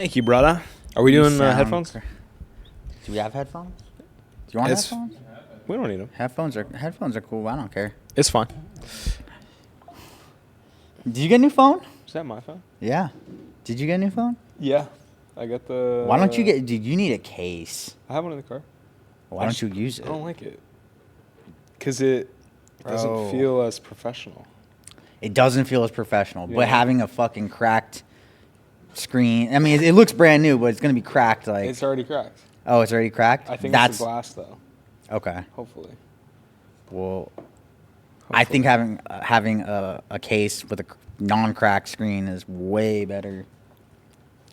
Thank you, brother. Are we doing headphones? Do we have headphones? Do you want headphones? We don't need them. Headphones are cool. I don't care. It's fine. Did you get a new phone? Is that my phone? Yeah. Did you get a new phone? Yeah. I got the... Why don't you get... Dude, you need a case. I have one in the car. Why don't you use it? I don't like it. Because it doesn't feel as professional. It doesn't feel as professional. Yeah. But having a fucking cracked screen... I mean, it looks brand new, but it's going to be cracked. Like It's already cracked. Oh, it's already cracked? I think it's the glass, though. Okay. Hopefully. Well, I think having a case with a non-cracked screen is way better.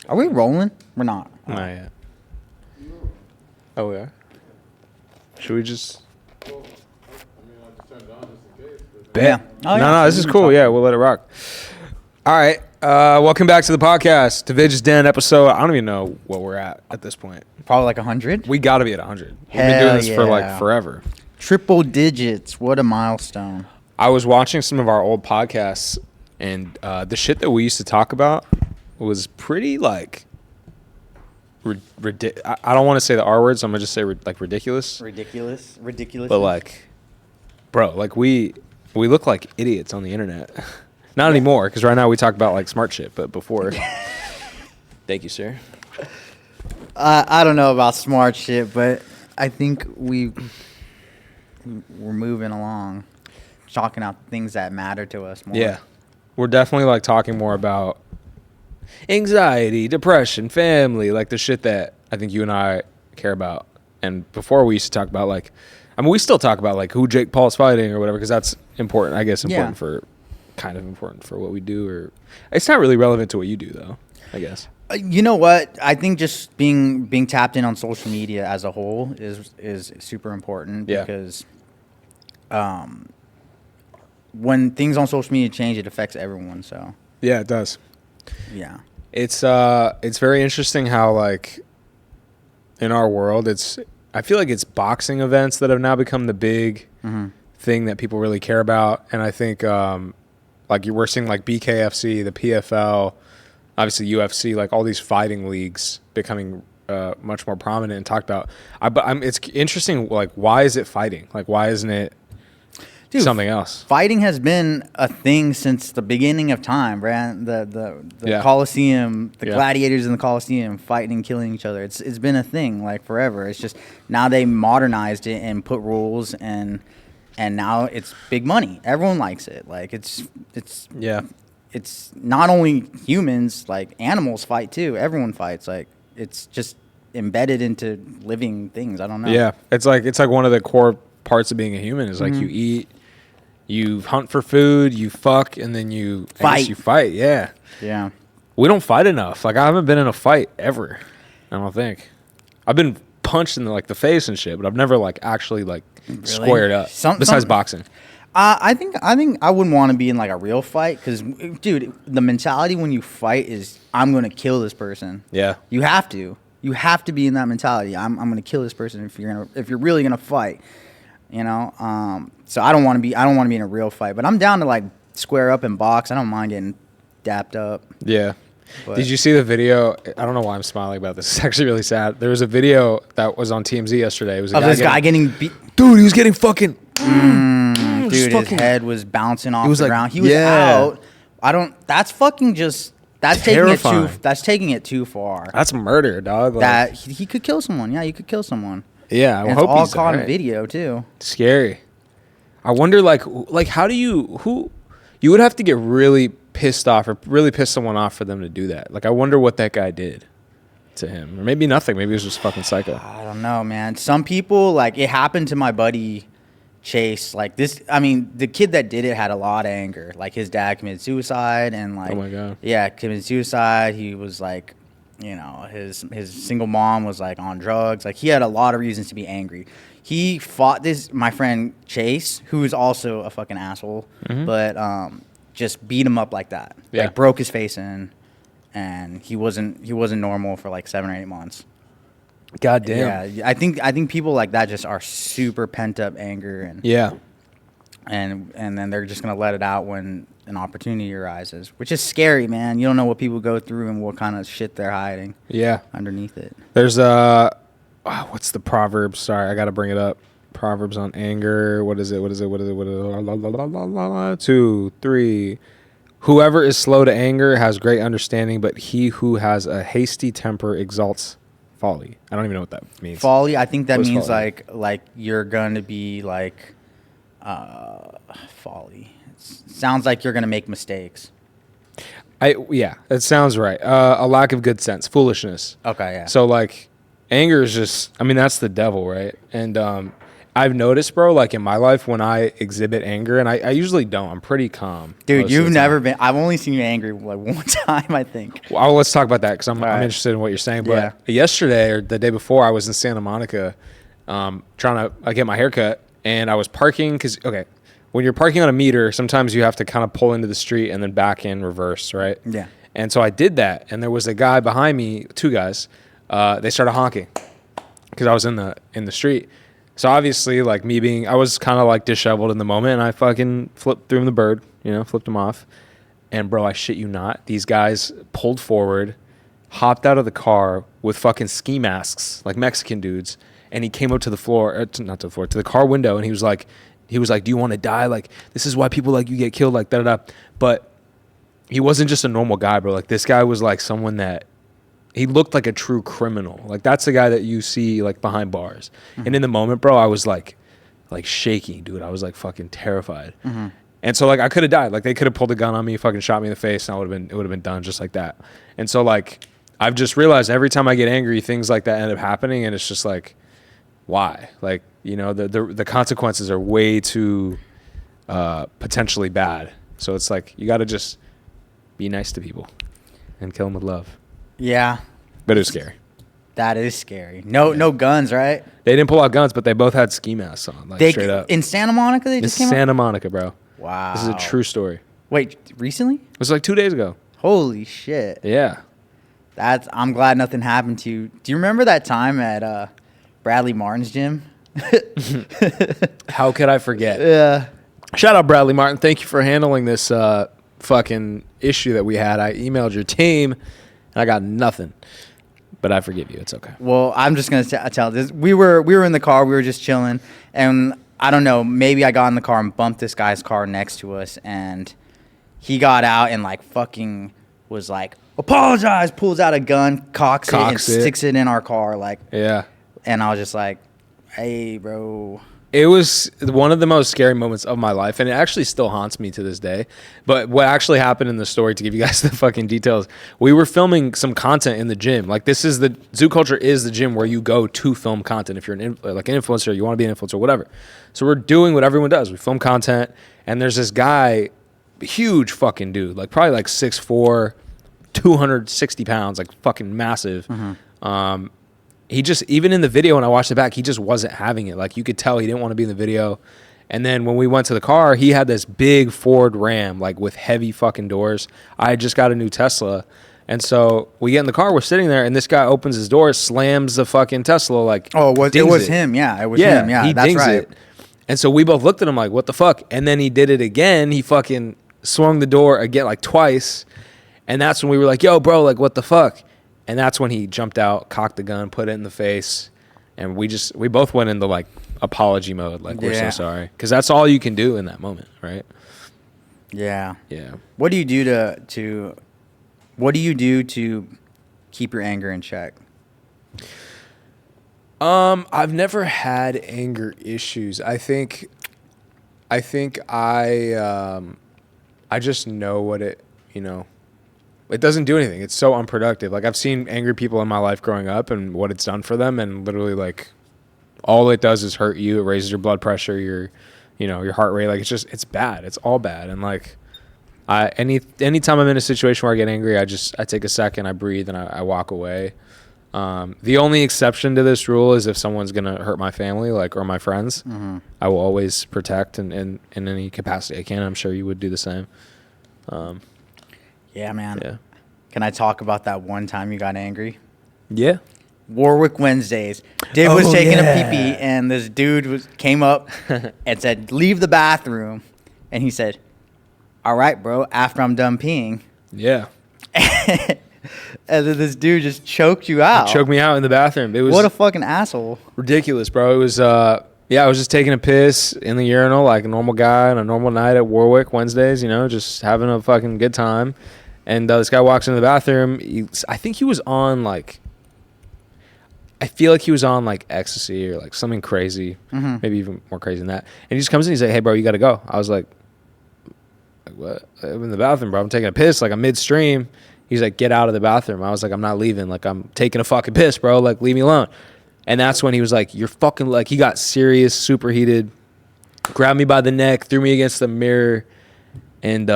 Are we rolling? We're not. Not yet. Oh, we are? Should we just... Yeah. Oh, yeah. No, this is cool. Yeah, we'll let it rock. All right. Welcome back to the podcast. Divij's Den episode. I don't even know what we're at this point. Probably like 100? We got to be at 100. We've been doing this for like forever. Triple digits. What a milestone. I was watching some of our old podcasts, and the shit that we used to talk about was pretty like... I don't want to say the R word, so I'm going to just say like ridiculous. Ridiculous. But like, bro, like we look like idiots on the internet. Not anymore, because right now we talk about like smart shit, but before. Thank you, sir. I don't know about smart shit, but I think we're moving along, chalking out things that matter to us more. Yeah, we're definitely like talking more about anxiety, depression, family, like the shit that I think you and I care about. And before we used to talk about like, I mean, we still talk about like who Jake Paul's fighting or whatever, because that's important. I guess important for what we do, or it's not really relevant to what you do though, I guess. You know what? I think just being tapped in on social media as a whole is super important because when things on social media change, it affects everyone. So yeah, it does. Yeah, it's very interesting how like in our world, I feel like it's boxing events that have now become the big thing that people really care about, and I think like we're seeing like BKFC, the PFL, obviously UFC, like all these fighting leagues becoming much more prominent and talked about. It's interesting, like why is it fighting? Like why isn't it something else? Fighting has been a thing since the beginning of time, Brad. The Coliseum, the gladiators in the Coliseum fighting and killing each other. It's been a thing like forever. It's just now they modernized it and put rules and now it's big money. Everyone likes it. Like it's not only humans, like animals fight too. Everyone fights. Like it's just embedded into living things. I don't know. Yeah, it's like one of the core parts of being a human is like you eat, you hunt for food, you fuck, and then you fight. I guess you fight. Yeah. Yeah. We don't fight enough. Like I haven't been in a fight ever. I don't think. I've been punched in the face and shit, but I've never like actually like squared up. Besides boxing. I think I wouldn't want to be in like a real fight because, dude, the mentality when you fight is I'm gonna kill this person. Yeah. You have to be in that mentality. I'm gonna kill this person if you're really gonna fight. You know. So I don't want to be in a real fight, but I'm down to like square up and box. I don't mind getting dapped up. Yeah. But did you see the video? I don't know why I'm smiling about this. It's actually really sad. There was a video that was on TMZ yesterday. It was this guy getting beat. Dude, he was getting fucking. Dude, his head was bouncing off the ground. He was out. That's fucking just. That's terrifying. That's taking it too far. That's murder, dog. Like, that he could kill someone. Yeah, you could kill someone. Yeah, I hope it's all caught in video too. Scary. I wonder, like how do you would have to get really pissed off or really piss someone off for them to do that. Like I wonder what that guy did to him, or maybe nothing. Maybe he was just fucking psycho. I don't know, man. Some people, like it happened to my buddy Chase. Like this, I mean, the kid that did it had a lot of anger. Like his dad committed suicide, and like, oh my god, yeah, committed suicide. He was like, you know, his single mom was like on drugs. Like he had a lot of reasons to be angry. He fought my friend Chase, who is also a fucking asshole, but just beat him up like that. Yeah. Like broke his face in, and he wasn't normal for like 7 or 8 months. God damn. Yeah, I think people like that just are super pent up anger and then they're just gonna let it out when an opportunity arises, which is scary, man. You don't know what people go through and what kind of shit they're hiding. Yeah. Underneath it. There's what's the proverb? Sorry, I got to bring it up. Proverbs on anger. What is it? 2, 3. Whoever is slow to anger has great understanding, but he who has a hasty temper exalts folly. I don't even know what that means. Folly, I think that means like you're going to be like folly. It sounds like you're going to make mistakes. Yeah, it sounds right. A lack of good sense, foolishness. Okay, yeah. So like anger is just, I mean, that's the devil, right? And I've noticed, bro, like in my life when I exhibit anger, and I usually don't. I'm pretty calm. Dude, you've never been. I've only seen you angry like one time, I think. Well, let's talk about that because I'm interested in what you're saying. But yesterday or the day before, I was in Santa Monica trying to get my hair cut, and I was parking because, okay, when you're parking on a meter, sometimes you have to kind of pull into the street and then back in reverse, right? Yeah. And so I did that, and there was a guy behind me, 2 guys. They started honking because I was in the street. So obviously, like me being, I was kind of like disheveled in the moment, and I fucking flipped through him the bird, flipped him off. And bro, I shit you not, these guys pulled forward, hopped out of the car with fucking ski masks, like Mexican dudes, and he came up to the floor, to the car window, and he was like, do you want to die? Like, this is why people like you get killed, like da-da-da. But he wasn't just a normal guy, bro. Like, this guy was like someone that, he looked like a true criminal. Like, that's the guy that you see, like, behind bars. Mm-hmm. And in the moment, bro, I was, like shaking, dude. I was, like, fucking terrified. Mm-hmm. And so, like, I could have died. Like, they could have pulled a gun on me, fucking shot me in the face, and it would have been done just like that. And so, like, I've just realized every time I get angry, things like that end up happening, and it's just, like, why? Like, the consequences are way too potentially bad. So it's, like, you got to just be nice to people and kill them with love. Yeah. But it was scary. That is scary. No guns, right? They didn't pull out guns, but they both had ski masks on, like straight up. In Santa Monica, they just came Santa Monica, bro. Wow. This is a true story. Wait, recently? It was like 2 days ago. Holy shit. Yeah. I'm glad nothing happened to you. Do you remember that time at Bradley Martin's gym? How could I forget? Yeah. Shout out Bradley Martin. Thank you for handling this fucking issue that we had. I emailed your team. I got nothing, but I forgive you. It's okay. Well, I'm just gonna tell this. We were in the car. We were just chilling, and I don't know. Maybe I got in the car and bumped this guy's car next to us, and he got out and like fucking was like, apologize. Pulls out a gun, cocks it, and sticks it in our car. Like, yeah. And I was just like, hey, bro. It was one of the most scary moments of my life, and it actually still haunts me to this day. But what actually happened in the story, to give you guys the fucking details, we were filming some content in the gym. Like, this is Zoo Culture is the gym where you go to film content. If you're an influencer, you want to be an influencer, whatever. So we're doing what everyone does. We film content, and there's this guy, huge fucking dude, like probably like 6'4", 260 pounds, like fucking massive. Mm-hmm. He just, even in the video when I watched it back, he just wasn't having it. Like, you could tell he didn't want to be in the video. And then when we went to the car, he had this big Ford Ram, like with heavy fucking doors. I had just got a new Tesla. And so we get in the car, we're sitting there, and this guy opens his door, slams the fucking Tesla, like, oh, it was him. Yeah, it was him. Yeah, that's right. It. And so we both looked at him like, what the fuck? And then he did it again. He fucking swung the door again, like twice. And that's when we were like, yo, bro, like, what the fuck? And that's when he jumped out, cocked the gun, put it in the face, and we both went into like apology mode, like, we're so sorry, because that's all you can do in that moment, right? Yeah. Yeah. What do you do to keep your anger in check? I've never had anger issues. I think I just know what it, it doesn't do anything. It's so unproductive. Like, I've seen angry people in my life growing up and what it's done for them, and literally, like, all it does is hurt you. It raises your blood pressure, your heart rate. Like, it's bad. It's all bad. And like, anytime I'm in a situation where I get angry, I take a second, I breathe, and I walk away. The only exception to this rule is if someone's gonna hurt my family, like, or my friends. Mm-hmm. I will always protect in any capacity I can. I'm sure you would do the same. Yeah, man. Yeah. Can I talk about that one time you got angry? Yeah. Warwick Wednesdays. Div was taking a pee-pee, and this dude came up and said, leave the bathroom. And he said, all right, bro, after I'm done peeing. Yeah. And then this dude just choked you out. He choked me out in the bathroom. It was what a fucking asshole. Ridiculous, bro. It was, I was just taking a piss in the urinal like a normal guy on a normal night at Warwick Wednesdays, just having a fucking good time. And this guy walks into the bathroom. I think he was on I feel like he was on like ecstasy or like something crazy, maybe even more crazy than that. And he just comes in, he's like, "Hey, bro, you got to go." I was like, "What? I'm in the bathroom, bro. I'm taking a piss, like I'm midstream." He's like, "Get out of the bathroom." I was like, "I'm not leaving. Like, I'm taking a fucking piss, bro. Like, leave me alone." And that's when he was like, "You're fucking," like, he got serious, super heated, grabbed me by the neck, threw me against the mirror. And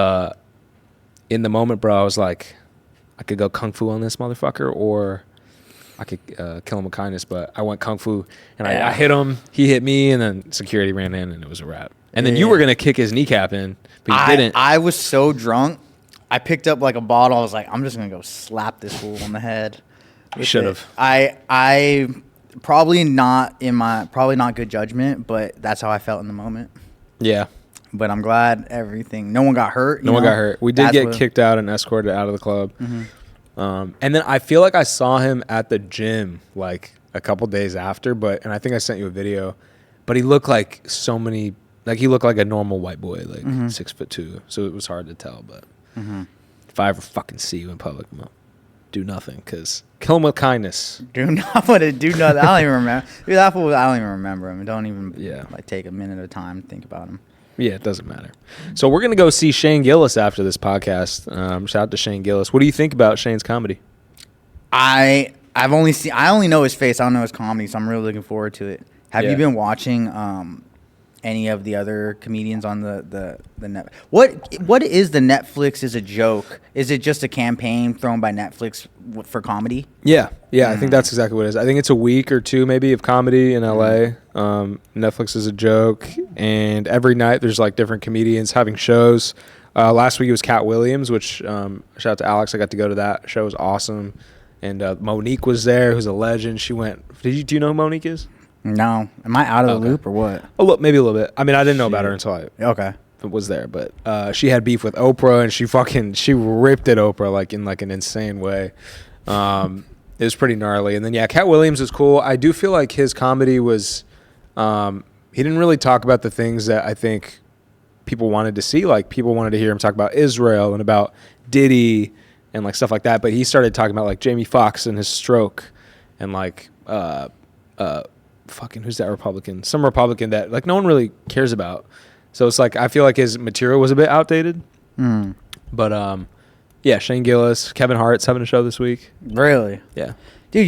in the moment, bro, I was like, I could go kung fu on this motherfucker, or I could kill him with kindness. But I went kung fu, and I hit him. He hit me, and then security ran in, and it was a wrap. And then you were going to kick his kneecap in, but you didn't. I was so drunk. I picked up like a bottle. I was like, I'm just gonna go slap this fool on the head. You should have. I probably not good judgment, but that's how I felt in the moment. Yeah. But I'm glad no one got hurt. No one got hurt. We did get kicked out and escorted out of the club. And then I feel like I saw him at the gym like a couple days after, and I think I sent you a video, but he looked like he looked like a normal white boy, like 6'2", so it was hard to tell, but. If I ever fucking see you in public, I'm gonna do nothing, because kill him with kindness. Do nothing. Do nothing. I don't even remember. Dude, that fool, I don't even remember him. Don't even take a minute of time to think about him. Yeah, it doesn't matter. So we're gonna go see Shane Gillis after this podcast. Shout out to Shane Gillis. What do you think about Shane's comedy? I only know his face. I don't know his comedy, so I'm really looking forward to it. Have you been watching any of the other comedians on the net? What is the Netflix is a joke? Is it just a campaign thrown by Netflix for comedy? Yeah, I think that's exactly what it is. I think it's a week or two maybe of comedy in LA. Netflix is a joke, and every night there's like different comedians having shows. Last week it was Cat Williams, which shout out to Alex. I got to go to that show. It was awesome. And Monique was there, who's a legend. She went. Do you know who Monique is? No. Am I out of the loop or what? Oh, look, maybe a little bit. I mean, I didn't know about her until I was there. But she had beef with Oprah, and she ripped at Oprah like in like an insane way. It was pretty gnarly. And then Cat Williams was cool. I do feel like his comedy was he didn't really talk about the things that I think people wanted to see. Like people wanted to hear him talk about Israel and about Diddy and like stuff like that. But he started talking about like Jamie Foxx and his stroke and like fucking who's that Republican? Some Republican that like no one really cares about. So it's like I feel like his material was a bit outdated. But Shane Gillis, Kevin Hart's having a show this week. Really? Yeah. Dude,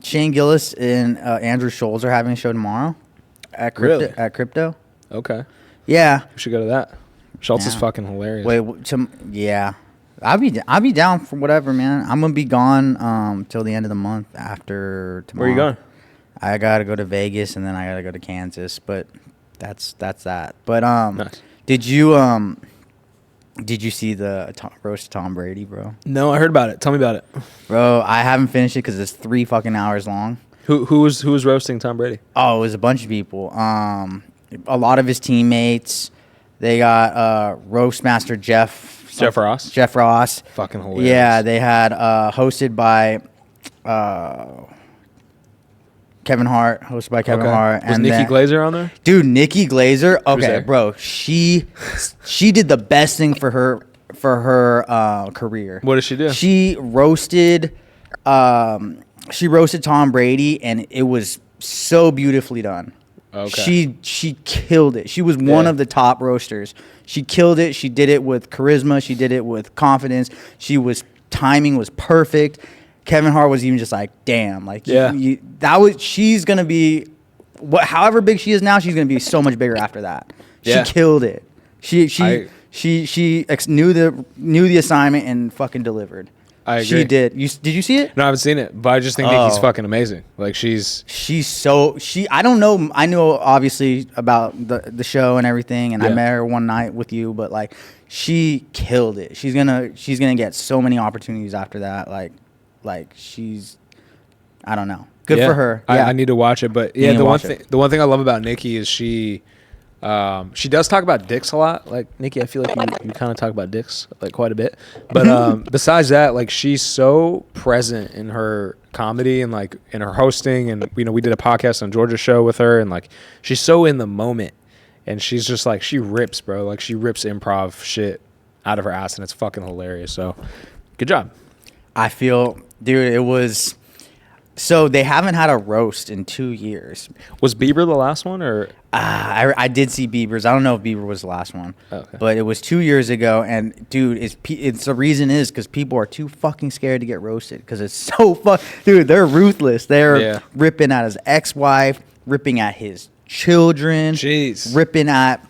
Shane Gillis and Andrew Schultz are having a show tomorrow at Crypto. Okay. Yeah. We should go to that. Schultz is fucking hilarious. I'll be down for whatever, man. I'm gonna be gone till the end of the month after tomorrow. Where are you going? I gotta go to Vegas and then I gotta go to Kansas, but that's that. But nice. Did you see the roast of Tom Brady, bro? No, I heard about it. Tell me about it, bro. I haven't finished it because it's 3 fucking hours long. Who was roasting Tom Brady? Oh, it was a bunch of people. A lot of his teammates. They got roast master Jeff Ross. Jeff Ross. Fucking hilarious. Yeah, they had hosted by Kevin Hart. Was Nikki Glaser on there? Dude, Nikki Glaser. Okay, bro. She did the best thing for her career. What did she do? She roasted Tom Brady, and it was so beautifully done. Okay. She killed it. She was one of the top roasters. She killed it. She did it with charisma. She did it with confidence. Timing was perfect. Kevin Hart was even just like, damn, like she's gonna be, however big she is now, she's gonna be so much bigger after that. She killed it. She knew the assignment and fucking delivered. I agree. She did. Did you see it? No, I haven't seen it, but I just think Nikki's fucking amazing. Like I don't know. I knew obviously about the show and everything, and I met her one night with you, but like she killed it. She's gonna get so many opportunities after that. Like she's, I don't know. Good for her. I need to watch it, but the one thing I love about Nikki is she She does talk about dicks a lot. Like, Nikki, I feel like you kind of talk about dicks like quite a bit. But besides that, like, she's so present in her comedy and like in her hosting. And, you know, we did a podcast on Georgia's show with her, and like, she's so in the moment. And she's just like, she rips, bro. Like, she rips improv shit out of her ass, and it's fucking hilarious. So, good job. I feel, dude, it was. So they haven't had a roast in 2 years. Was Bieber the last one, or? I did see Bieber's. I don't know if Bieber was the last one, but it was 2 years ago. And dude, it's the reason is because people are too fucking scared to get roasted because it's so dude. They're ruthless. They're ripping at his ex-wife, ripping at his children, ripping at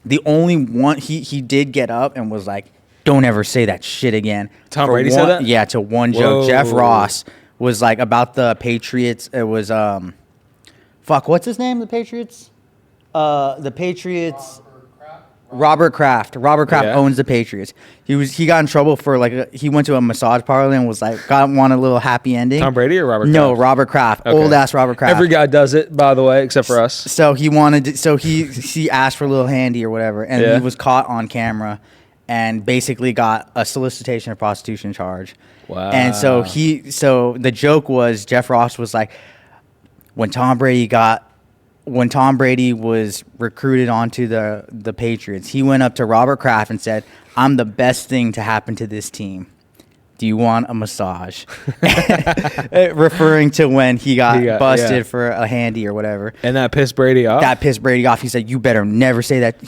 the only one. He did get up and was like, "Don't ever say that shit again." Tom Brady said that? Yeah, to one joke. Jeff Ross was like about the Patriots. It was what's his name? The Patriots. Robert Kraft. Robert Kraft owns the Patriots. He got in trouble for he went to a massage parlor and was like wanted a little happy ending. Tom Brady or Robert Kraft? No, Robert Kraft. Okay. Old ass Robert Kraft. Every guy does it, by the way, except for us. So he asked for a little handy or whatever, and he was caught on camera and basically got a solicitation of prostitution charge. Wow. And so the joke was Jeff Ross was like, when Tom Brady was recruited onto the Patriots, he went up to Robert Kraft and said, "I'm the best thing to happen to this team. Do you want a massage?" Referring to when he got busted for a handy or whatever. And that pissed Brady off? He said, "You better never say that."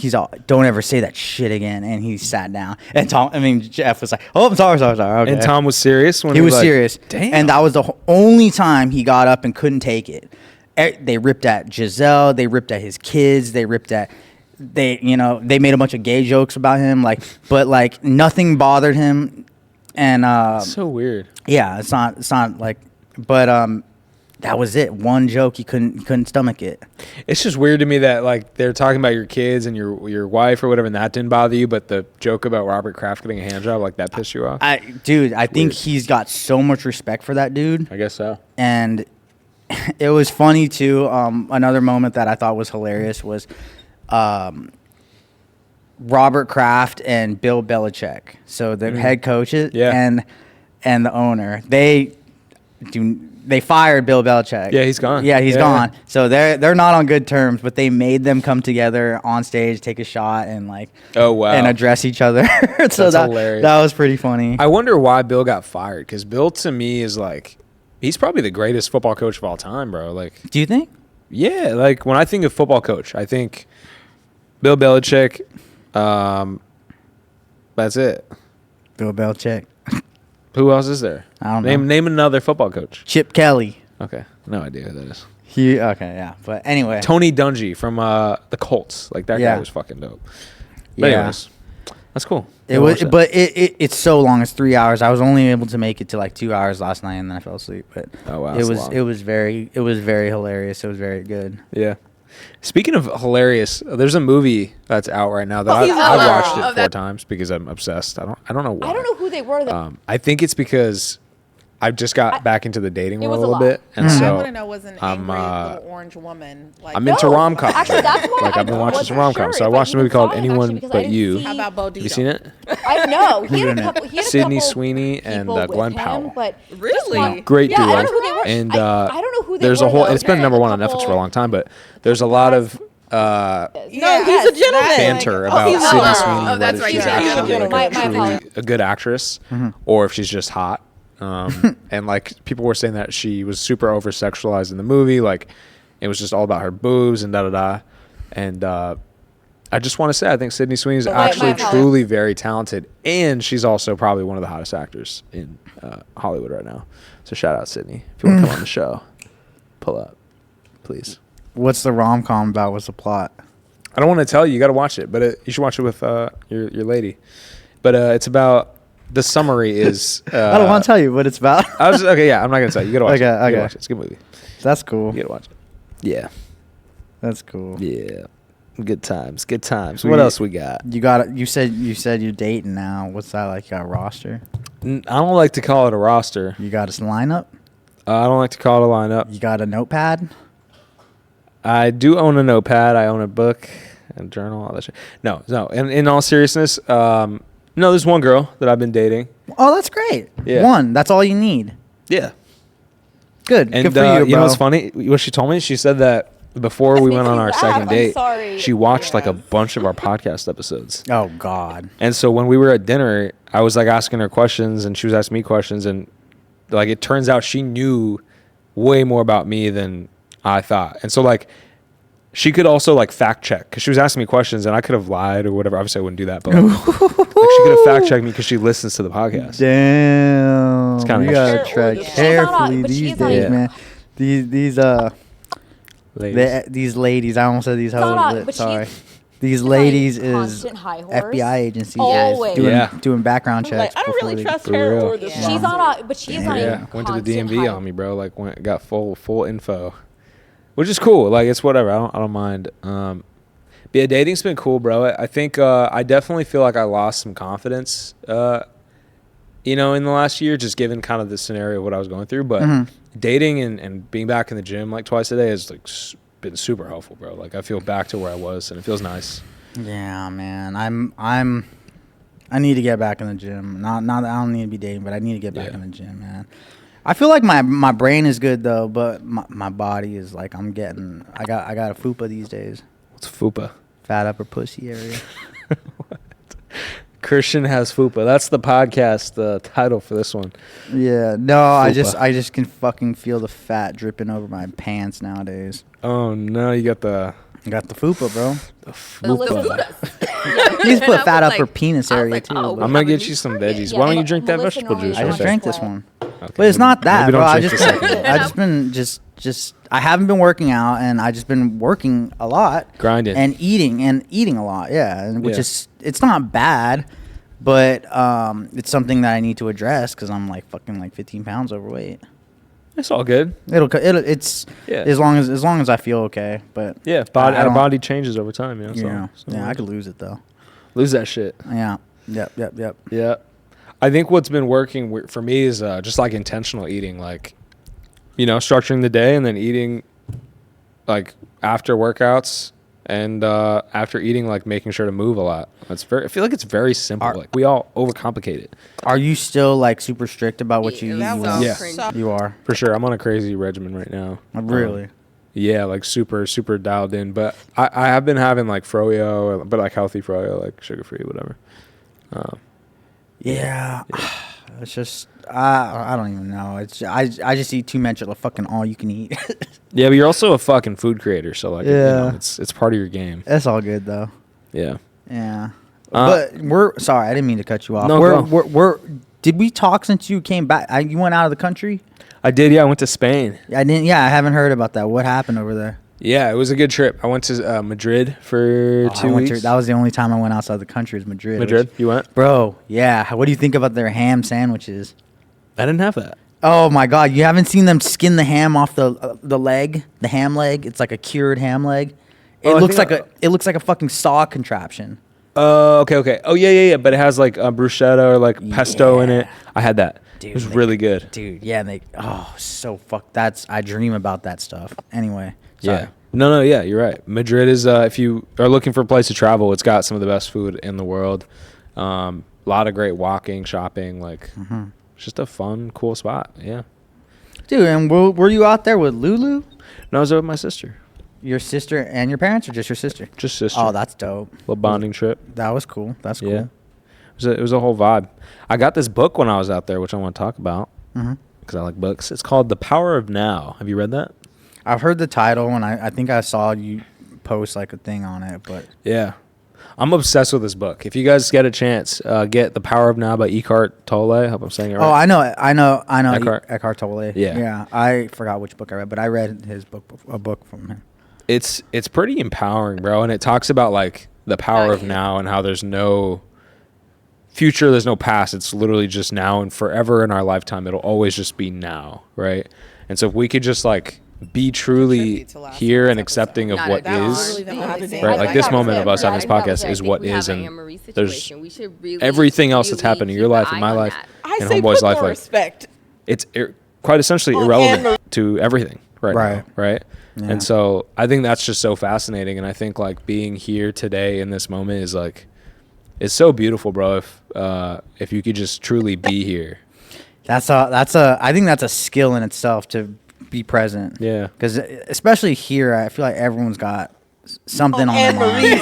Don't ever say that shit again. And he sat down. And Jeff was like, "Oh, I'm sorry. Okay." And Tom was serious when he was serious. Damn. And that was the only time he got up and couldn't take it. They ripped at Giselle. They ripped at his kids. They made a bunch of gay jokes about him. But nothing bothered him. And so weird. Yeah, it's not like, but that was it. One joke, he couldn't stomach it. It's just weird to me that like they're talking about your kids and your wife or whatever, and that didn't bother you, but the joke about Robert Kraft getting a hand job, like that pissed you off. I think he's got so much respect for that dude. I guess so. And it was funny too. Another moment that I thought was hilarious was Robert Kraft and Bill Belichick. So the head coaches and the owner. They fired Bill Belichick. Yeah, he's gone. Yeah, he's gone. So they're not on good terms, but they made them come together on stage, take a shot, and and address each other. So that's hilarious. That was pretty funny. I wonder why Bill got fired, because Bill to me is like, he's probably the greatest football coach of all time, bro. Like, do you think? Yeah, like when I think of football coach, I think Bill Belichick. That's it. Bill Belichick. Who else is there? I don't know. Name another football coach. Chip Kelly. Okay, no idea who that is. But anyway. Tony Dungy from the Colts. Like that guy was fucking dope. But anyways, that's cool. It's so long. It's 3 hours. I was only able to make it to 2 hours last night, and then I fell asleep. But it was very hilarious. It was very good. Yeah. Speaking of hilarious, there's a movie that's out right now that I've watched it 4 times because I'm obsessed. I don't know why. I don't know who they were. I think it's because I just got back into the dating world a little bit, and so I want to know was an angry little orange woman. I'm into rom-coms. Actually, that's why I've been watching some rom-coms. So I watched a movie called Anyone But You. How about Bodito? Have you seen it? I know. He had a couple. Sydney Sweeney and Glenn Powell. But really great duo. I don't know who they were. And I don't know who they were. there's a whole. It's been number one on Netflix for a long time, but there's a lot of. No, he's a gentleman. Banter about Sydney Sweeney. Oh, that's right. She's actually a good actress, or if she's just hot. And people were saying that she was super over sexualized in the movie. Like it was just all about her boobs and da. And I just want to say, I think Sydney Sweeney is actually truly very talented, and she's also probably one of the hottest actors in Hollywood right now. So shout out Sydney. If you want to come on the show, pull up, please. What's the rom-com about? What's the plot? I don't want to tell you. You got to watch it, but you should watch it with your lady. But it's about. The summary is. I don't want to tell you what it's about. I'm not gonna tell you. You gotta watch it. Okay. Watch it. It's a good movie. That's cool. You gotta watch it. Yeah. That's cool. Yeah. Good times. What else we got? You said you're dating now. What's that like? You got a roster? I don't like to call it a roster. You got a lineup? I don't like to call it a lineup. You got a notepad? I do own a notepad. I own a book. and journal, all that shit. No. And in all seriousness, no, there's one girl that I've been dating. Oh, that's great. Yeah. One. That's all you need. Yeah. Good. And Good for you, bro. You know what's funny? What she told me, she said that before we went on our second date, she watched like a bunch of our podcast episodes. Oh God. And so when we were at dinner, I was like asking her questions and she was asking me questions, and like it turns out she knew way more about me than I thought. And so like she could also like fact check, because she was asking me questions and I could have lied or whatever. Obviously I wouldn't do that, but like she could have fact checked me because she listens to the podcast. Damn. It's kind of you gotta tread carefully these days, man. These ladies. I almost said these hoes. Sorry. These ladies is FBI agencies doing background checks. Like, I don't really trust her or this. She's on a, but she's on a went to the DMV on me, bro. Like got full info, which is cool. Like it's whatever. I don't mind. But yeah, dating's been cool, bro. I think I definitely feel like I lost some confidence. In the last year, just given kind of the scenario of what I was going through. But dating and being back in the gym like twice a day has like been super helpful, bro. Like I feel back to where I was, and it feels nice. Yeah, man. I need to get back in the gym. Not that I don't need to be dating, but I need to get back in the gym, man. I feel like my brain is good though, but my body is like I got a fupa these days. What's fupa? Fat upper pussy area. What? Christian has fupa. That's the podcast title for this one. Yeah, no, Fupa. I just can fucking feel the fat dripping over my pants nowadays. Oh no, you got the fupa, bro. The fupa. You just put fat upper penis area too. I'm gonna get you some veggies. Why don't you drink that vegetable juice? I just right drank this one, but it's not that, bro. I just been I haven't been working out, and I just been working a lot, grinding, and eating a lot. Yeah, and which is it's not bad, but it's something that I need to address because I'm like fucking like 15 pounds overweight. It's all good. It's as long as I feel okay. But yeah, body changes over time. Yeah, I could lose it though. Lose that shit. Yeah. Yep. Yeah. I think what's been working for me is just like intentional eating, like structuring the day and then eating like after workouts and after eating, like making sure to move a lot. I feel like it's very simple. Like we all overcomplicate it. Are you still like super strict about what you eat? Yeah, you are for sure. I'm on a crazy regimen right now. Really? Yeah, like super dialed in. But I have been having like froyo, but like healthy froyo, like sugar free, whatever. Yeah. It's just I don't even know. It's I just eat too much of the fucking all you can eat. Yeah, but you're also a fucking food creator, so like it's part of your game. That's all good though. Yeah. Yeah. But we're sorry, I didn't mean to cut you off. No, we're did we talk since you came back? You went out of the country? I did. Yeah, I went to Spain. I didn't. Yeah, I haven't heard about that. What happened over there? Yeah, it was a good trip. I went to Madrid for 2 weeks. That was the only time I went outside the country. Was Madrid. Madrid? You went? Bro, yeah. What do you think about their ham sandwiches? I didn't have that. Oh my God! You haven't seen them skin the ham off the leg, the ham leg. It's like a cured ham leg. It looks like a fucking saw contraption. Okay. Oh yeah. But it has like bruschetta or like pesto in it. I had that. Dude, it was really good. Dude, yeah. I dream about that stuff. Anyway. Sorry. Yeah. No. Yeah, you're right. Madrid is if you are looking for a place to travel, it's got some of the best food in the world. A lot of great walking, shopping, like. Mm-hmm. Just a fun, cool spot. Yeah. Dude, and were you out there with Lulu? No, I was there with my sister. Your sister and your parents, or just your sister? Just sister. Oh, that's dope. Little bonding trip. That was cool. That's cool. Yeah. It was a whole vibe. I got this book when I was out there, which I want to talk about because I like books. It's called The Power of Now. Have you read that? I've heard the title, and I think I saw you post like a thing on it, but yeah. I'm obsessed with this book. If you guys get a chance, get The Power of Now by Eckhart Tolle. I hope I'm saying it right. Oh, I know. Eckhart Tolle. Yeah. Yeah. I forgot which book I read, but I read his book, a book from him. It's pretty empowering, bro. And it talks about like the power of now and how there's no future, there's no past. It's literally just now and forever in our lifetime. It'll always just be now, right? And so if we could just like be truly here and accepting of what is, right? Like this moment of us having this podcast is what is, and there's everything else that's happened in your life and my life and Homeboy's life. Like, it's quite essentially irrelevant to everything, right now, right? Yeah. And so I think that's just so fascinating. And I think like being here today in this moment is like, it's so beautiful, bro. If you could just truly be here. I think that's a skill in itself to be present. Yeah. Because especially here, I feel like everyone's got something on their mind.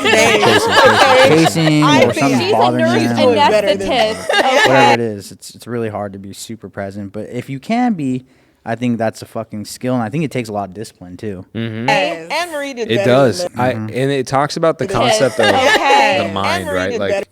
Chasing or something bothering them. Whatever it is, it's really hard to be super present. But if you can be, I think that's a fucking skill, and I think it takes a lot of discipline too. Mm-hmm. And Marie did it does. And it talks about the concept of the mind, right? Like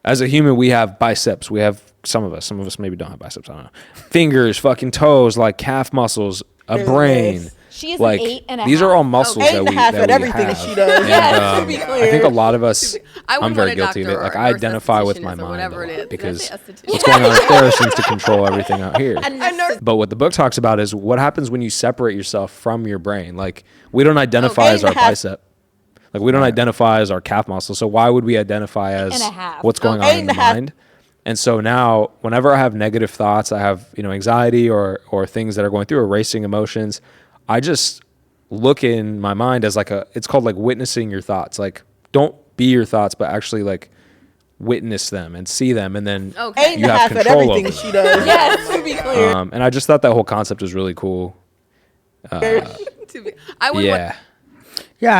as a human, we have biceps. We have some of us maybe don't have biceps. I don't know. Fingers, fucking toes, like calf muscles, a brain. She is like, an 8.5. These are all muscles that we have. Everything she does. And, I think a lot of us, I'm very guilty of it. Like I identify with my mind because what's going on there seems to control everything out here. But what the book talks about is what happens when you separate yourself from your brain. Like we don't identify as our bicep. Like we don't identify as our calf muscle. So why would we identify as what's going on in the mind? And so now whenever I have negative thoughts, I have, anxiety or things that are going through or racing emotions, I just look in my mind as it's called like witnessing your thoughts. Like don't be your thoughts, but actually like witness them and see them. And then you have control over them. She does. Yes, to be clear. And I just thought that whole concept was really cool. Yeah,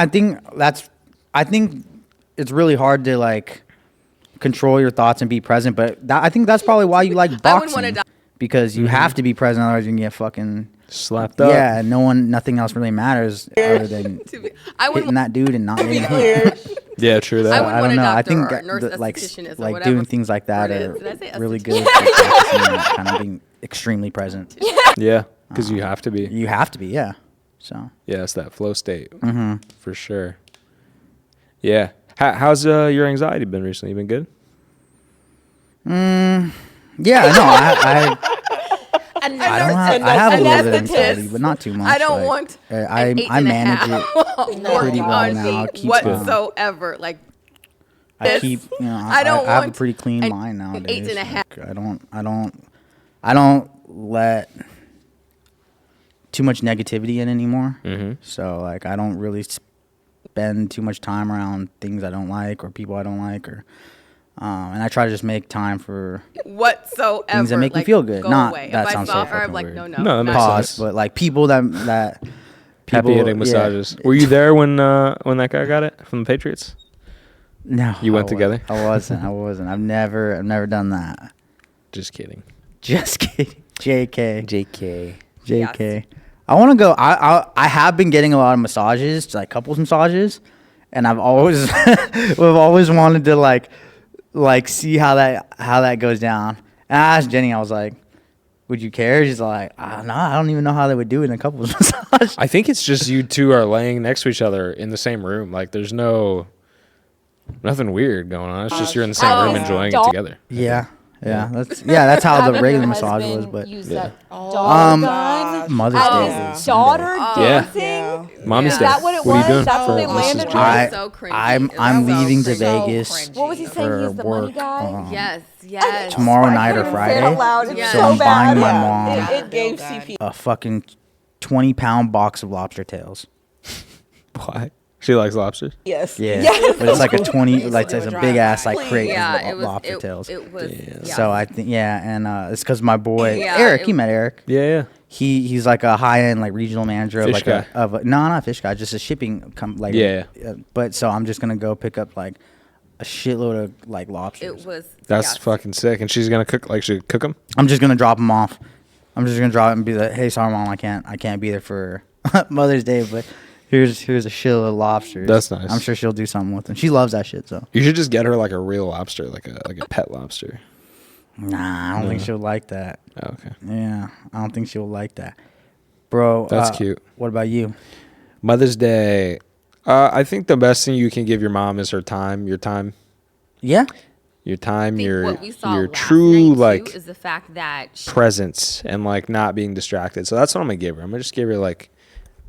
I think it's really hard to like control your thoughts and be present. But I think that's probably why you like boxing, because you have to be present, otherwise you can get fucking slapped up. Yeah, nothing else really matters other than hitting that dude and not getting hit. Yeah, true that. I don't know. I think like doing things like that are really good. Kind of being extremely present. Yeah, because you have to be. You have to be. Yeah. So. Yeah, it's that flow state for sure. Yeah. How's your anxiety been recently? You been good? Yeah. No, I have a little bit of anxiety, but not too much. I don't want. I manage it pretty well now. Whatsoever. Like I keep. I have a pretty clean mind nowadays. 8.5. I don't let too much negativity in anymore. So like I don't really spend too much time around things I don't like or people I don't like, or and I try to just make time for whatsoever things that make me feel good. Not that sounds so fucking weird. No, that makes sense. But like people that people, happy hitting massages. Were you there when that guy got it from the Patriots? No, you went together. I wasn't. I've never done that. Just kidding. JK. I want to go. I have been getting a lot of massages, like couples massages, and we've always wanted to like see how that goes down. And I asked Jenny, I was like, "Would you care?" She's like, "No, I don't even know how they would do it in a couples massage." I think it's just you two are laying next to each other in the same room. Like there's nothing weird going on. It's just you're in the same room enjoying it together. Yeah. Yeah, that's how the regular massage was, but Mother's Day. Daughter dancing. Yeah. Mommy's Day. Is that what it was? What are you doing? That's what they landed on? So cringy. I'm leaving to Vegas. What was he saying? He's the money guy. Yes. Tomorrow night or Friday. So I'm buying my mom it gave CP a fucking 20-pound box of lobster tails. Why? She likes lobsters? Yes. Yeah. Yes. But it's like a 20, like it's a big ass like crate of lobster tails. It was. Yeah. So I think and it's because my boy Eric, you met Eric. Yeah. He's like a high end like regional manager fish guy. Not fish guy, just a shipping but so I'm just gonna go pick up like a shitload of like lobsters. That's fucking sick. And she's gonna cook them? I'm just gonna drop them off. I'm just gonna drop it and be like, hey, sorry mom, I can't be there for Mother's Day, but here's a shitload of lobsters. That's nice. I'm sure she'll do something with them. She loves that shit. So you should just get her like a real lobster, like a pet lobster. Nah, I don't think she'll like that. Oh, okay. Yeah, I don't think she'll like that, bro. That's cute. What about you? Mother's Day. I think the best thing you can give your mom is her time. Your time. Yeah. Your time. Your last true night, like too, is the fact that presence and like not being distracted. So that's what I'm gonna give her. I'm gonna just give her like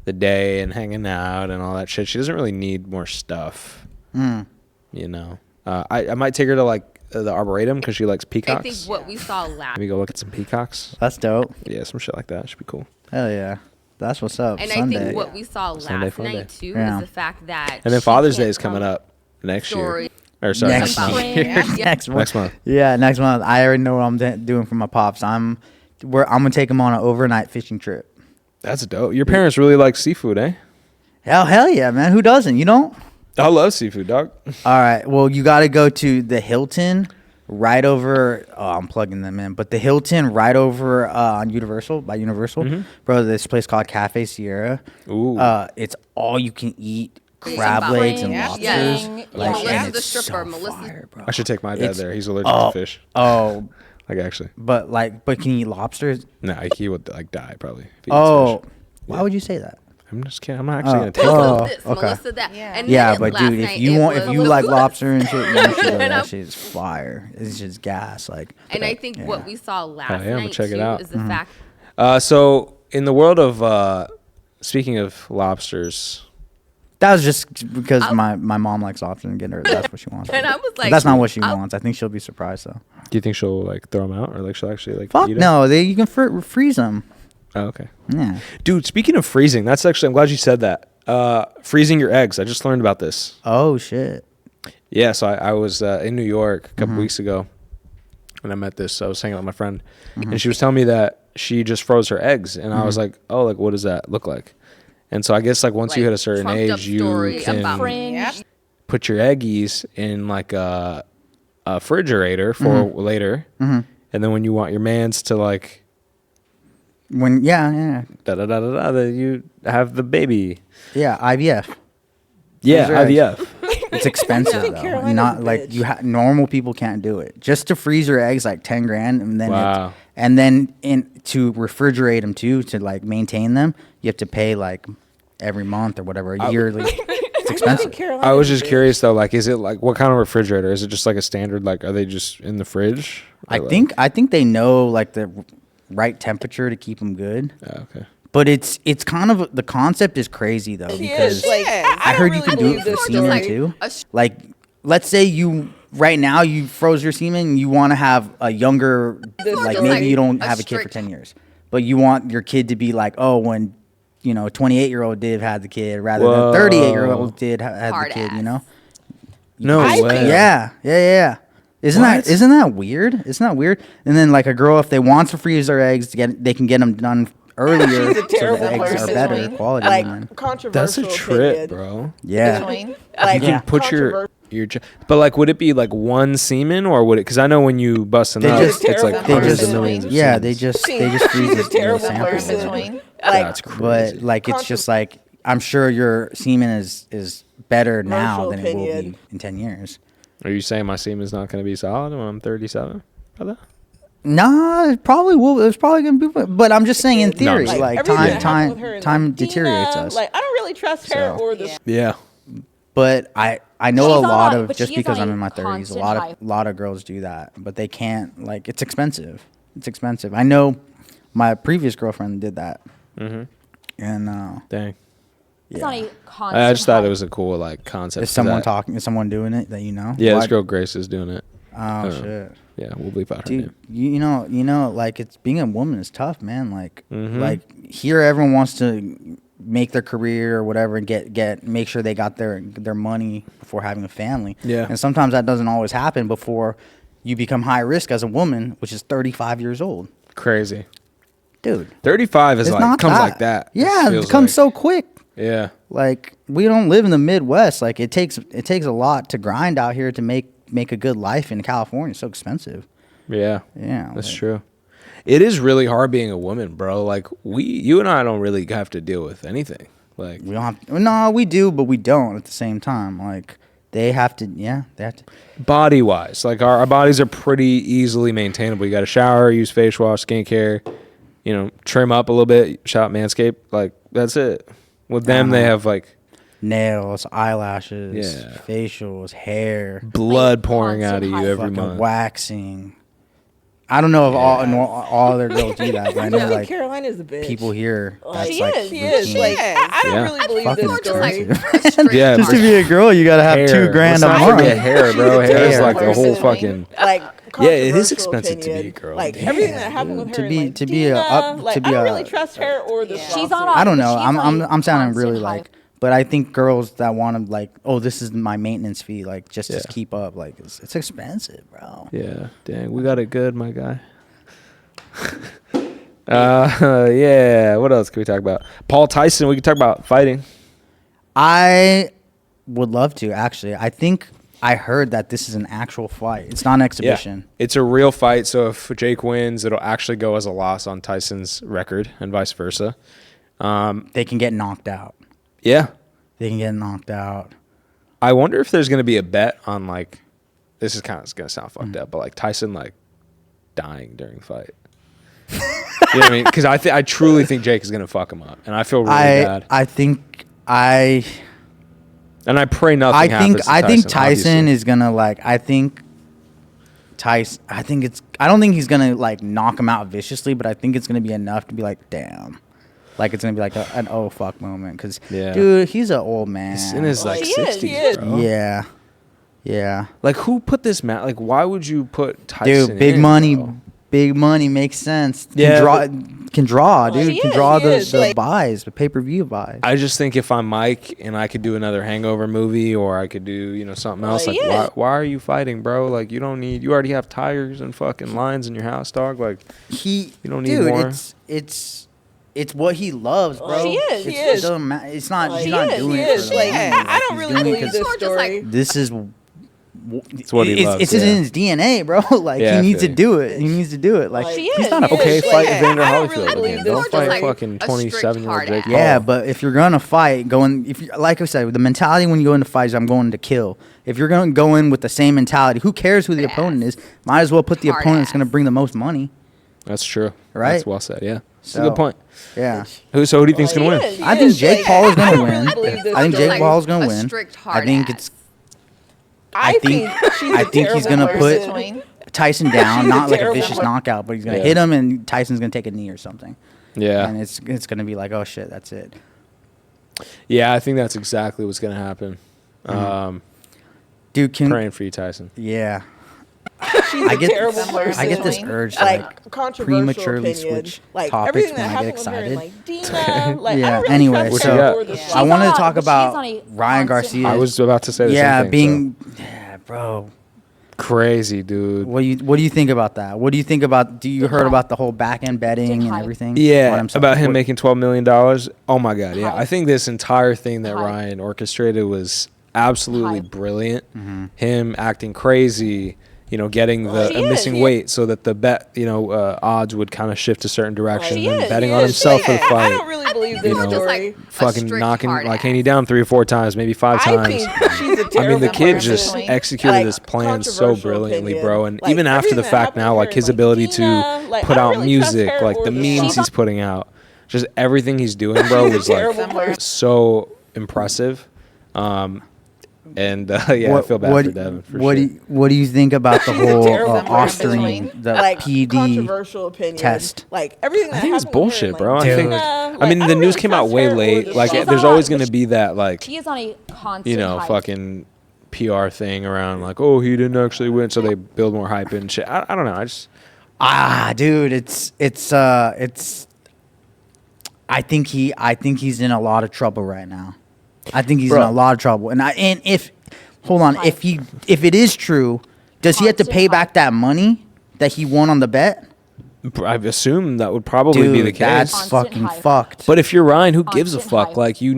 the day and hanging out and all that shit. She doesn't really need more stuff. You know. I might take her to like the Arboretum because she likes peacocks. I think what we saw last. Maybe go look at some peacocks. That's dope. Yeah, some shit like that should be cool. Hell yeah. That's what's up. And Sunday. I think what we saw last night too is the fact that. And then Father's Day is coming up next year. Or sorry, next month. next month. Yeah, next month. I already know what I'm doing for my pops. I'm gonna take him on an overnight fishing trip. That's dope. Your parents really like seafood, eh? Hell yeah, man. Who doesn't? You don't? I love seafood, dog. All right. Well, you got to go to the Hilton right over. Oh, I'm plugging them in, but the Hilton right over on Universal by Universal, bro. This place called Cafe Sierra. Ooh. It's all you can eat crab legs and lobsters. Yes. Like, and the it's stripper. so Melissa. fire, bro. I should take my dad there. He's allergic to fish. Oh, Like actually. but can you eat lobsters? No, he would like die probably. If he eats Oh, fish. why would you say that? I'm just kidding. I'm not actually gonna take Oh, it. This, okay. Melissa that. Yeah. And Yeah, then but last dude, if night you it want, was if you the like food. lobster and shit, you should go. And That I'm- shit's fire. It's just gas, like. And I think what we saw last yeah, I'm gonna night check it too out. is the fact. So in the world of speaking of lobsters, That was just because my mom likes lobster and getting her. That's what she wants. And I was But like, that's not what she wants. I think she'll be surprised though. do you think she'll like throw them out or like she'll actually like Fuck eat 'em? no, you can freeze them. Oh, okay. Yeah. Dude, speaking of freezing, that's actually I'm glad you said that. Freezing your eggs. I just learned about this. Oh shit. Yeah, so I was in New York a couple weeks ago, and I met this. I was hanging out with my friend, and she was telling me that she just froze her eggs, and I was like, "Oh, like what does that look like?" And so I guess like once you Like, hit a certain trumped up age, you story can about Fringe. put your eggies in like a refrigerator for later, and then when you want your mans to like Yeah. you have the baby. Yeah, IVF. Yeah, Freeze your IVF. It's expensive think though. Carolina's Not a like bitch. normal people can't do it. Just to freeze your eggs like 10 grand and then Wow. and then to refrigerate them too to like maintain them, you have to pay like every month or whatever, yearly. It's expensive. I was just curious though, like, is it like what kind of refrigerator? Is it just like a standard? Like, are they just in the fridge? Or, I think they know like the right temperature to keep them good. okay. But it's kind of the concept is crazy though because like, I heard you could do it for semen like too. a Like, let's say you right now you froze your semen, and you want to have a younger, like feels maybe like you don't a have a kid for strict- 10 years, but you want your kid to be like, oh, when 28-year-old Div had the kid, rather Whoa. than 38-year-old Div had the Hard kid, ass. you know? No way. Yeah. Isn't What? that weird? Isn't that weird? And then like a girl, if they want to freeze their eggs, they can get them done earlier, She's a so terrible the eggs are person. better quality. like man. controversial. That's a trip, opinion bro. Yeah. Between, like, You can put but like, would it be like one semen or would it? Because I know when you bust They up, just- it's like they hundreds just- of millions. Of Yeah, semens. they just She's freeze a it in the terrible sample. person. Like, That's crazy. But like it's just like I'm sure your semen is better now than it will be opinion. in 10 years. Are you saying my semen's not going to be solid when I'm 37, brother? Nah, it probably will. It's probably gonna be, but I'm just saying in theory, just- like everything that happened with her time and time Dina, deteriorates us. Like, I don't really trust her So. or this. Yeah. But I know She's a on lot a- of but just she is because on I'm a in my 30s, a constant lot high. of lot of girls do that, but they can't. Like it's expensive. It's expensive. I know my previous girlfriend did that, and Dang. It's yeah. not a constant. I just thought hype. it was a cool like concept. Is for someone that. talking? Is someone doing it that you know? Yeah, this What? girl Grace is doing it. Oh shit. Yeah, we'll bleep out her Dude, name. you know, like it's being a woman is tough, man. Like, Mm-hmm. like here, everyone wants to make their career or whatever and make sure they got their money before having a family. Yeah. and sometimes that doesn't always happen before you become high risk as a woman, which is 35 years old, Crazy. dude. 35 is It's like not comes that. like that. Yeah, feels it comes like. so quick. Yeah. Like we don't live in the Midwest. Like it takes a lot to grind out here to make a good life in California. It's so expensive. Yeah. Yeah, That's like- true. It is really hard being a woman, bro. Like you and I don't really have to deal with anything. Like We don't have. No, we do, but we don't at the same time. Like they have to. Yeah, they have to. body wise, like our bodies are pretty easily maintainable. You got to shower, use face wash, skincare, trim up a little bit, shop Manscaped. Like that's it. With them, they have like Nails, eyelashes, Yeah. facials, hair, blood pouring out of you constant every fucking month. waxing. I don't know if all other girls do that, but I know like Carolina's a bitch. People here. She is. Like, I don't really believe this story. Yeah, just to be a girl, you gotta have hair. $2,000 a not month. forget hair, bro. Hair is like the whole Personally. fucking. Like, yeah, it is expensive to be a girl. Like everything that happened with her. I don't really trust her or the. She's on. I don't know. I'm sounding really like. But I think girls that want to like, oh, this is my maintenance fee, like just to keep up, like it's expensive, bro. Yeah, dang, we got it good, my guy. Yeah. What else can we talk about? Paul Tyson. We can talk about fighting. I would love to actually. I think I heard that this is an actual fight. It's not an exhibition. Yeah, it's a real fight. So if Jake wins, it'll actually go as a loss on Tyson's record, and vice versa. They can get knocked out. Yeah. They can get knocked out. I wonder if there's going to be a bet on, like, this is kind of going to sound fucked up, but, like, Tyson, like, dying during the fight. You know what I mean? Because I truly think Jake is going to fuck him up, and I feel really bad. And I pray nothing happens to Tyson. I think Tyson obviously. is going to, like, I don't think he's going to, like, knock him out viciously, but I think it's going to be enough to be like, damn. Like, it's going to be like an oh, fuck moment. Because, dude, he's an old man. He's in his, like, 60s, bro. Yeah. Yeah. Like, who put this match? Like, why would you put Tyson Dude, big money. Bro? Big money makes sense. Can draw, dude. Can draw the buys, the pay-per-view buys. I just think if I'm Mike and I could do another Hangover movie or I could do, you know, something else, like, why are you fighting, bro? Like, you already have tires and fucking lines in your house, dog. Like, you don't need more. It's what he loves, bro. He is. It's not. He's not doing it for the like, money. I don't really believe this story. This is. It's what he loves. It's in his DNA, bro. Like he needs to do it. He needs to do it. Like he's not okay. Fight Evander Holyfield again. Don't fight fucking 27-year-old Jake Paul. Yeah, but if you're gonna fight, like I said, the mentality when you go into fights, I'm going to kill. If you're gonna go in with the same mentality, who cares who the opponent is? Might as well put the opponent that's gonna bring the most money. That's true. Right. That's well said. Yeah. That's a good point. Yeah. Who do you think's gonna win? I think Jake Paul is gonna win. I think Jake Paul is gonna win. I think it's. I think he's gonna put Tyson down, not like a vicious knockout, but he's gonna hit him, and Tyson's gonna take a knee or something. Yeah. And it's gonna be like, oh shit, that's it. Yeah, I think that's exactly what's gonna happen. Dude, praying for you, Tyson. Yeah. I get this urge to like prematurely switch topics when I get excited. Anyway, so I wanted to talk about Ryan Garcia. I was about to say the same thing. Bro. Crazy, dude. What do you think about that? What do you think about? Do you heard about the whole back end betting and everything? Yeah, about him making $12 million. Oh my god, yeah. I think this entire thing that Ryan orchestrated was absolutely brilliant. Him acting crazy. You know, getting the missing weight so that the bet, odds would kind of shift a certain direction, and betting on himself for the fight. I don't really believe this story. Fucking knocking like Haney down 3 or 4 times, maybe 5 times. I mean, the kid just executed his plan so brilliantly, bro. And even after the fact now, like his ability to put out music, like the memes he's putting out, just everything he's doing, bro, was like so impressive. And I feel bad for Devin. What do you think about the whole Austrian, the PD controversial opinion test? Like everything. I think it's bullshit, bro. Dude. I mean, the news came out way late. Like, there's always going to be that, like, she is on a constant fucking PR thing around, like, oh, he didn't actually win, so they build more hype and shit. I don't know. Dude, it's. I think he's in a lot of trouble right now. I think he's in a lot of trouble. If it is true, does he have to pay back that money that he won on the bet? I assume that would probably be the case. That's fucking fucked. But if you're Ryan, who gives a fuck? Like, you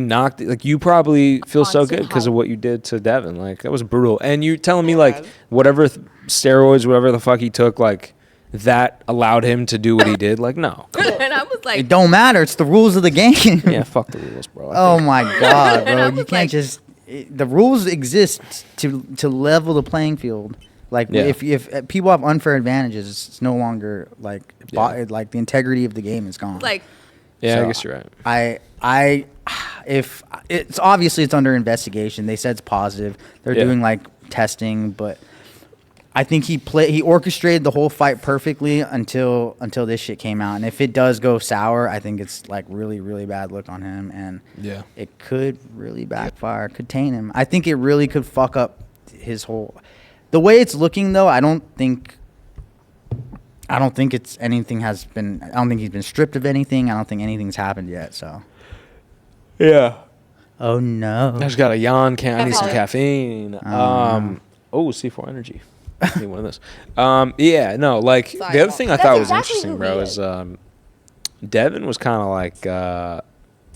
probably feel so good because of what you did to Devin. Like, that was brutal. And you're telling me, like, whatever steroids, whatever the fuck he took, like, that allowed him to do what he did? Like, no. And I was like, it don't matter. It's the rules of the game. Yeah, fuck the rules, bro. Oh my god, bro! You can't just. The rules exist to level the playing field. Like if people have unfair advantages, it's no longer like the integrity of the game is gone. Like, yeah, I guess you're right. If it's obviously it's under investigation. They said it's positive. They're doing like testing, but I think he orchestrated the whole fight perfectly until this shit came out. And if it does go sour, I think it's like really, really bad look on him. And it could really backfire, could taint him. I think it really could fuck up his whole. The way it's looking though, I don't think it's anything has been. I don't think he's been stripped of anything. I don't think anything's happened yet. So. Yeah. Oh no. I just got a yawn. I need some caffeine. C4 Energy. I need one of those. Yeah. No. Like the other thing I thought was interesting, bro, is Devin was kind of like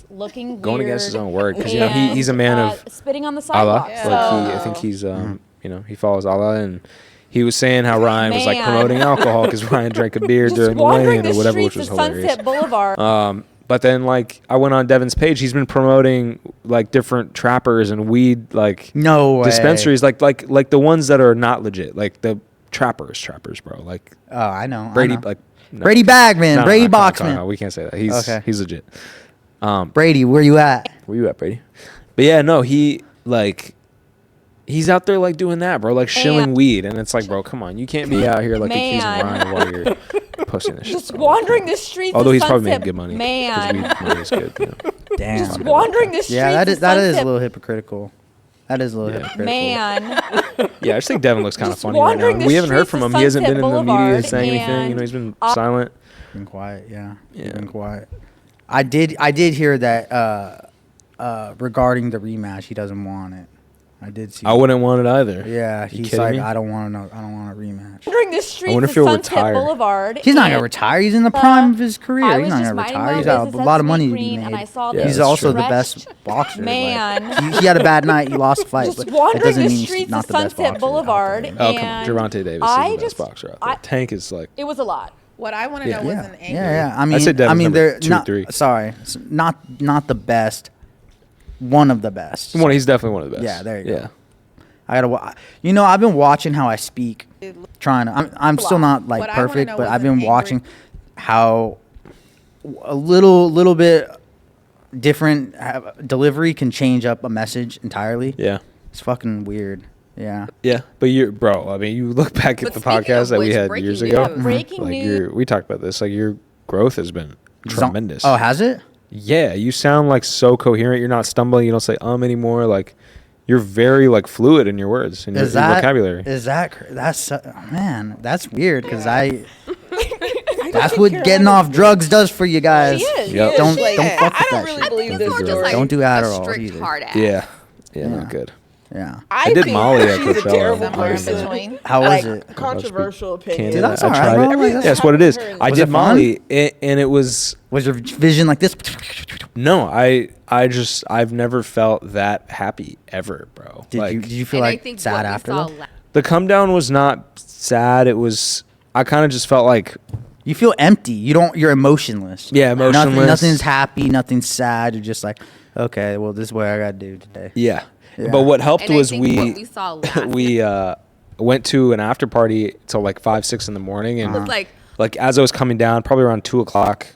looking going weird against his own word because he's a man of spitting on the sidewalk. Allah. Like I think he's he follows Allah, and he was saying how Ryan was like promoting alcohol because Ryan drank a beer during the lane or whatever, which was hilarious. Sunset Boulevard. But then, like, I went on Devin's page. He's been promoting like different trappers and weed, like dispensaries, like the ones that are not legit, like the trappers, bro. Like, I know Brady, like Brady Bagman, Brady Boxman. We can't say that. He's legit. Brady, where you at? Where you at, Brady? But yeah, no, he's out there like doing that, bro, like shilling weed, and it's like, bro, come on, you can't be out here like accusing Ryan while you're posting this shit. Just wandering the streets. Although he's probably making good money. Man, weed money is good. You know? Damn. Just wandering the streets. Yeah, that is a little hypocritical. That is a little hypocritical. Man. Yeah, I just think Devin looks kind of funny right now. We haven't heard from him. He hasn't been in the media saying anything. You know, he's been silent. Been quiet. Yeah. Been quiet. I did hear that regarding the rematch, he doesn't want it. I did see. I wouldn't want it either. Yeah, he's like, I don't want a rematch. During the streets I wonder if he'll retire. Boulevard. He's not gonna retire. He's in the prime of his career. He's not gonna retire. He's got a lot of money to be made. He's also the best boxer. Man, like, he had a bad night. He lost a fight, but that doesn't mean he's not the best boxer. Boulevard. Oh, come on, Gervonta Davis is the best boxer out there. Tank is like. It was a lot. What I want to know was an angle. Yeah. I mean, they're 2, not. 3. Sorry, not the best. One of the best. He's definitely one of the best. Yeah, there you go. I gotta. I've been watching how I speak. Trying to. I'm still not like perfect, but I've been watching how a little bit different delivery can change up a message entirely. Yeah. It's fucking weird. Yeah. Yeah, but you look back at the podcast that we had years ago. Breaking news. We talked about this. Like, your growth has been tremendous. Oh, has it? Yeah, you sound like so coherent. You're not stumbling. You don't say anymore. Like, you're very like fluid in your words and your vocabulary. That's man, that's weird because that's what getting off drugs does for you guys. Yep. Don't fuck with that really shit. believe this story. Don't do Adderall either. Yeah, not good. Yeah. I did Molly at she's a terrible Coachella. person. How was it? Controversial opinion. Dude, that's I all tried right, it. bro. Yeah, that's what it is. I did Molly, and it was. Was your vision like this? No, I've never felt that happy ever, bro. Did you feel like sad after? The come down was not sad. It was. I kind of just felt like. You feel empty. You're emotionless. Yeah, emotionless. Nothing's happy. Nothing's sad. You're just like, okay, well, this is what I gotta do today. Yeah. But what helped was we went to an after party till like 5, 6 in the morning, and like as I was coming down, probably around 2 o'clock,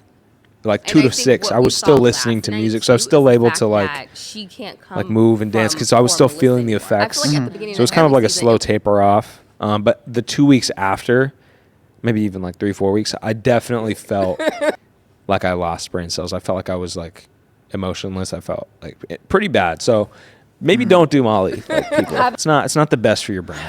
like 2 to 6, I was still listening to music, so I was still able to like move and dance because I was still feeling the effects. So it was kind of like a slow taper off. But the 2 weeks after, maybe even like 3, 4 weeks, I definitely felt like I lost brain cells. I felt like I was like emotionless. I felt like pretty bad. So. Maybe don't do Molly, like people. It's not the best for your brain.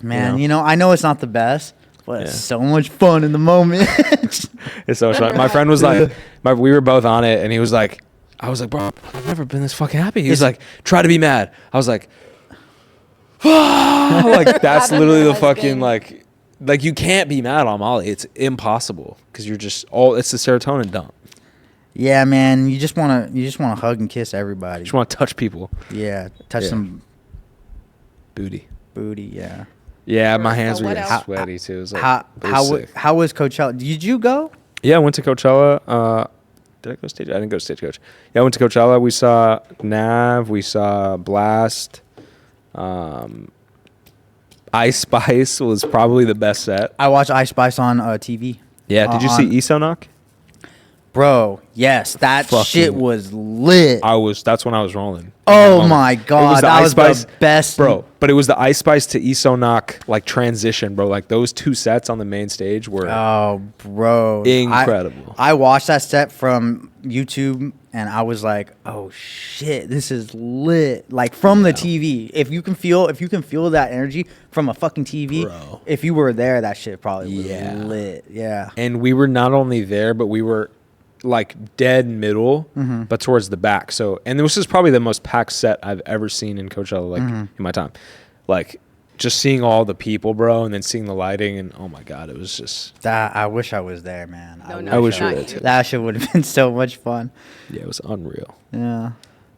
Man, I know it's not the best, but it's so much fun in the moment. It's so much fun. My friend was like, we were both on it, and he was like, I was like, bro, I've never been this fucking happy. He was like, try to be mad. I was like, like that's literally the fucking like you can't be mad on Molly. It's impossible because you're just it's the serotonin dump. Yeah, man, you just wanna hug and kiss everybody. You just want to touch people. Yeah, touch some booty. Yeah. Yeah, my hands were getting sweaty too. It was like, how was Coachella? Did you go? Yeah, I went to Coachella. Did I go stage? I didn't go to Stagecoach. Yeah, I went to Coachella. We saw Nav. We saw Blast. Ice Spice was probably the best set. I watched Ice Spice on TV. Yeah, did you see Isonok? Bro, yes, that shit was lit. That's when I was rolling. Oh my god, that was the best, bro. But it was the Ice Spice to Isonok like transition, bro. Like those 2 sets on the main stage were bro, incredible. I watched that set from YouTube and I was like, oh shit, this is lit. Like from the TV. If you can feel that energy from a fucking TV, bro. If you were there, that shit probably was lit. Yeah. And we were not only there, but we were like dead middle, but towards the back. So, and this is probably the most packed set I've ever seen in Coachella, like in my time. Like just seeing all the people, bro, and then seeing the lighting, and oh my god, it was just that. I wish I was there, man. I wish you were there too. That shit would have been so much fun. Yeah, it was unreal. Yeah,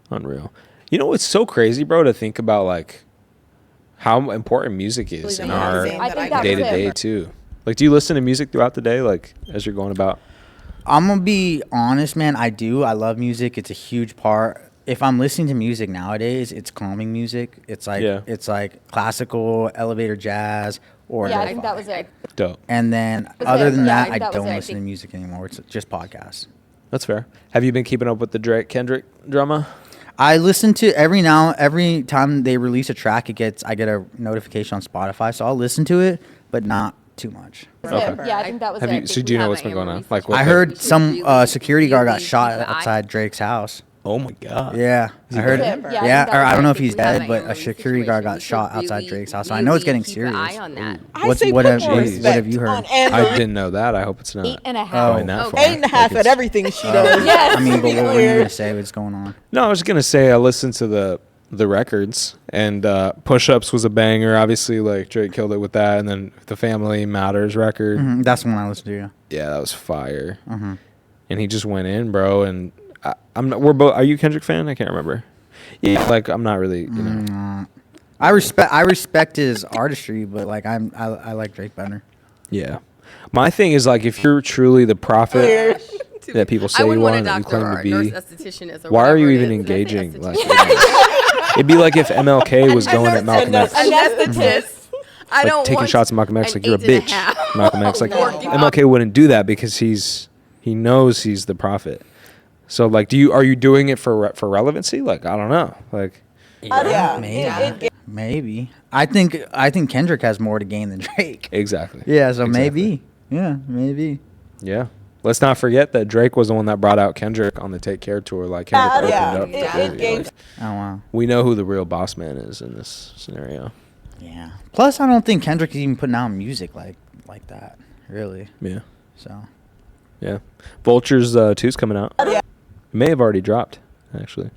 unreal. You know, it's so crazy, bro, to think about like how important music is in our day to day too. Like, do you listen to music throughout the day, like as you're going about? I'm gonna be honest, man. I do. I love music. It's a huge part. If I'm listening to music nowadays, it's calming music. It's like classical, elevator jazz, or I think that was it. Dope. And then other than that, I don't listen to music anymore. It's just podcasts. That's fair. Have you been keeping up with the Drake Kendrick drama? I listen to every time they release a track, I get a notification on Spotify, so I'll listen to it, but not too much. Okay. Yeah, I think that was it. So do you know what's been going on? Like, I heard some security guard got shot outside Drake's house. Oh my god. Yeah, I heard. Yeah, or I don't know if he's dead, but a security guard got shot outside Drake's house. So I know it's getting serious. What have you heard? I didn't know that. I hope it's not. 8.5. 8.5 at everything she does. Yes. I mean, but what were you gonna say? What's going on? No, I was gonna say I listened to the records, and Push Ups was a banger. Obviously, like Drake killed it with that, and then the Family Matters record. That's the one I listened to. Yeah, that was fire. And he just went in, bro. And I'm not. We're both. Are you a Kendrick fan? I can't remember. Yeah, like I'm not really. You know. I respect his artistry, but like I like Drake better. Yeah, my thing is like if you're truly the prophet that people say you are and that you claim to be, why are you even engaging? Like, it'd be like if MLK was going at Malcolm X. Anesthetist. I don't taking shots at Malcolm X like you're a bitch. Malcolm X, like MLK wouldn't do that because he knows he's the prophet. So like, are you doing it for relevancy? Like, I don't know. Like, maybe. I think Kendrick has more to gain than Drake. Exactly. Yeah. So maybe. Yeah. Maybe. Yeah. Let's not forget that Drake was the one that brought out Kendrick on the Take Care tour. Like Kendrick opened up. Oh wow. We know who the real boss man is in this scenario. Yeah. Plus, I don't think Kendrick is even putting out music like that. Really. Yeah. So. Yeah. Vultures 2's coming out. Yeah. It may have already dropped, actually.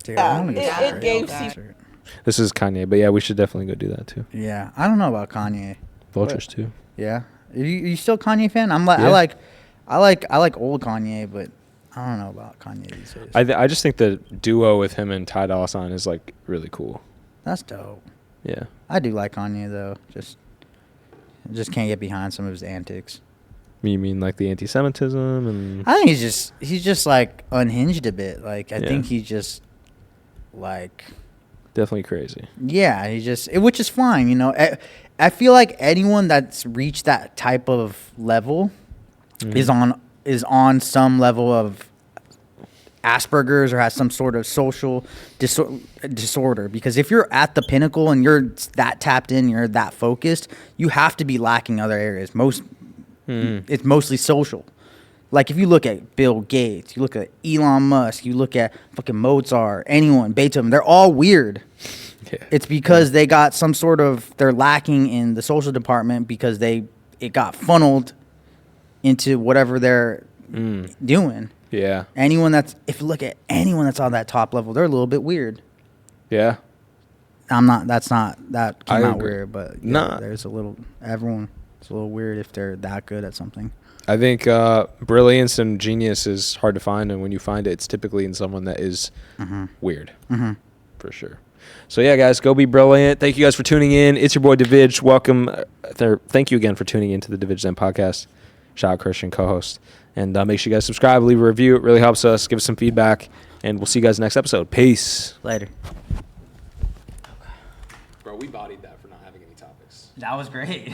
Dude, I want to get concert. This is Kanye, but yeah, we should definitely go do that too. Yeah. I don't know about Kanye. Vultures 2. Yeah. Are you still a Kanye fan? I like old Kanye, but I don't know about Kanye these days. I just think the duo with him and Ty Dolla $ign is like really cool. That's dope. Yeah. I do like Kanye though. Just can't get behind some of his antics. You mean like the anti-Semitism and? I think he's just like unhinged a bit. Like I think he's just like definitely crazy. Yeah, which is fine. You know, I feel like anyone that's reached that type of level is on some level of Asperger's or has some sort of social disorder. Because if you're at the pinnacle and you're that tapped in, you're that focused, you have to be lacking other areas. It's mostly social. Like if you look at Bill Gates, you look at Elon Musk, you look at fucking Mozart, anyone, Beethoven, they're all weird. Yeah. It's because they got some sort of, they're lacking in the social department because it got funneled into whatever they're doing. Yeah. If you look at anyone that's on that top level, they're a little bit weird. Yeah. That came out weird, but there's everyone. It's a little weird if they're that good at something. I think brilliance and genius is hard to find, and when you find it, it's typically in someone that is weird, for sure. So yeah, guys, go be brilliant. Thank you guys for tuning in. It's your boy Divij. Welcome. Thank you again for tuning into the Divij Zen podcast. Shout out Christian, co-host, and make sure you guys subscribe, leave a review. It really helps us. Give us some feedback, and we'll see you guys next episode. Peace. Later. Bro, we bodied that for not having any topics. That was great.